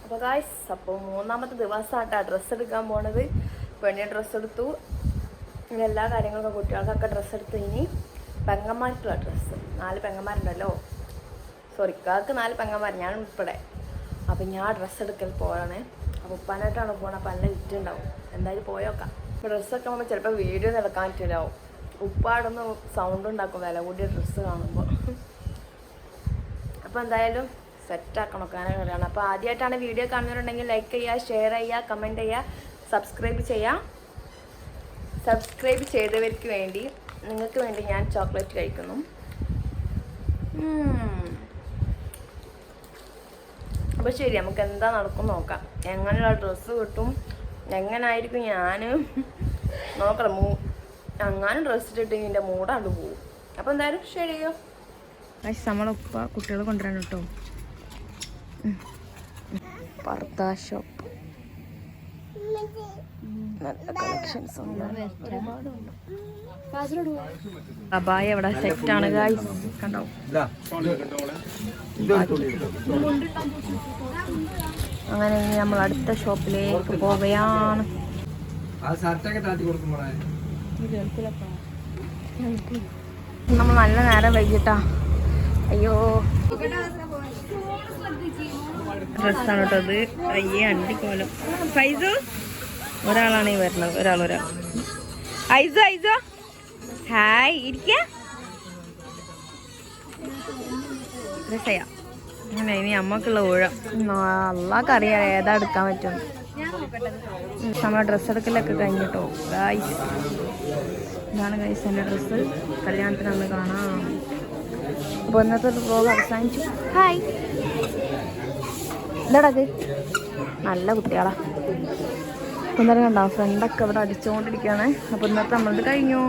അപ്പോൾ ഗായ്സ്, അപ്പോൾ മൂന്നാമത്തെ ദിവസമായിട്ടാണ് ഡ്രസ്സ് എടുക്കാൻ പോണത്. പെണ്ണിന് ഡ്രസ്സ് എടുത്തു, ഇങ്ങനെ എല്ലാ കാര്യങ്ങളൊക്കെ കുട്ടികൾക്കൊക്കെ ഡ്രസ്സ് എടുത്ത്. ഇനി പെങ്ങന്മാർക്കുള്ള ഡ്രസ്സ്, 4 പെങ്ങന്മാരുണ്ടല്ലോ, സോറി കാർക്ക് 4 പെങ്ങന്മാർ, ഞാൻ ഉൾപ്പെടെ. അപ്പം ഞാൻ ഡ്രസ്സ് എടുക്കൽ പോകണേ. അപ്പോൾ ഉപ്പാനായിട്ടാണ് പോകണം. അപ്പം നല്ല വിറ്റുണ്ടാവും. എന്തായാലും പോയോക്കാം. ഇപ്പോൾ ഡ്രസ്സൊക്കെ ആകുമ്പോൾ ചിലപ്പോൾ വീഡിയോ നടക്കാൻ പറ്റില്ലാവും. ഉപ്പാടൊന്ന് സൗണ്ട് ഉണ്ടാക്കും വില കൂടിയ ഡ്രസ്സ് കാണുമ്പോൾ. അപ്പോൾ എന്തായാലും സെറ്റാക്കണം കാര്യമാണ്. അപ്പോൾ ആദ്യമായിട്ടാണ് വീഡിയോ കാണുന്നവരുണ്ടെങ്കിൽ ലൈക്ക് ചെയ്യുക, ഷെയർ ചെയ്യുക, കമൻറ്റ് ചെയ്യുക, സബ്സ്ക്രൈബ് ചെയ്യുക. സബ്സ്ക്രൈബ് ചെയ്തവർക്ക് വേണ്ടി, നിങ്ങൾക്ക് വേണ്ടി ഞാൻ ചോക്ലേറ്റ് കഴിക്കുന്നു. അപ്പോൾ ശരി, നമുക്ക് എന്താ നടക്കും നോക്കാം. എങ്ങനെയുള്ള ഡ്രസ്സ് കിട്ടും, എങ്ങനായിരിക്കും ഞാൻ നോക്കണം. എങ്ങാനും ഡ്രസ്സ് ഇട്ടിട്ട് എൻ്റെ മൂടാണ്ട് പോവും. അപ്പോൾ എന്തായാലും ശരിയോ. നമ്മളൊപ്പ കുട്ടികൾ കൊണ്ടുവരാൻ കേട്ടോ. പർദാ ഷോപ്പ്, നല്ല കളക്ഷൻസ് ഒരുപാടുണ്ട്. അബായ ഇവിടെ സെറ്റാണ് ഗായ്സ്, കണ്ടോ. അങ്ങനെ ഇനി നമ്മൾ അടുത്ത ഷോപ്പിലേക്ക് പോവുകയാണ്. നമ്മൾ നല്ല നേരം വൈകിട്ടാ. അയ്യോ, ഡ്രസ്സാണ് കേട്ടോ അത്. അയ്യേ അണ്ടിക്കോലം. ഫൈസു ഒരാളാണ് ഈ വരുന്നത്, ഒരാൾ. ഐസോ ഐസോ ഹായ്, ഇരിക്ക. രസയാ. അങ്ങനെ ഇനി അമ്മക്കുള്ള ഊഴം. അള്ളാക്കറിയാം ഏതാ എടുക്കാൻ പറ്റും. നമ്മൾ ഡ്രസ്സ് എടുക്കലൊക്കെ കഴിഞ്ഞിട്ടോ ഗായ്സ്. ഇതാണ് ഗായ്സ് എൻ്റെ ഡ്രസ്സ്. കല്യാണത്തിന് അന്ന് കാണാം. അപ്പോൾ ഇന്നത്തെ വ്ലോഗ് അവസാനിച്ചു. ഹായ്, എന്താടത് നല്ല കുട്ടികളാ. ഒന്നര കണ്ടോ, ഫ്രണ്ടൊക്കെ ഇവിടെ അടിച്ചുകൊണ്ടിരിക്കുകയാണ്. അപ്പോൾ ഇന്നത്തെ നമ്മളത് കഴിഞ്ഞു.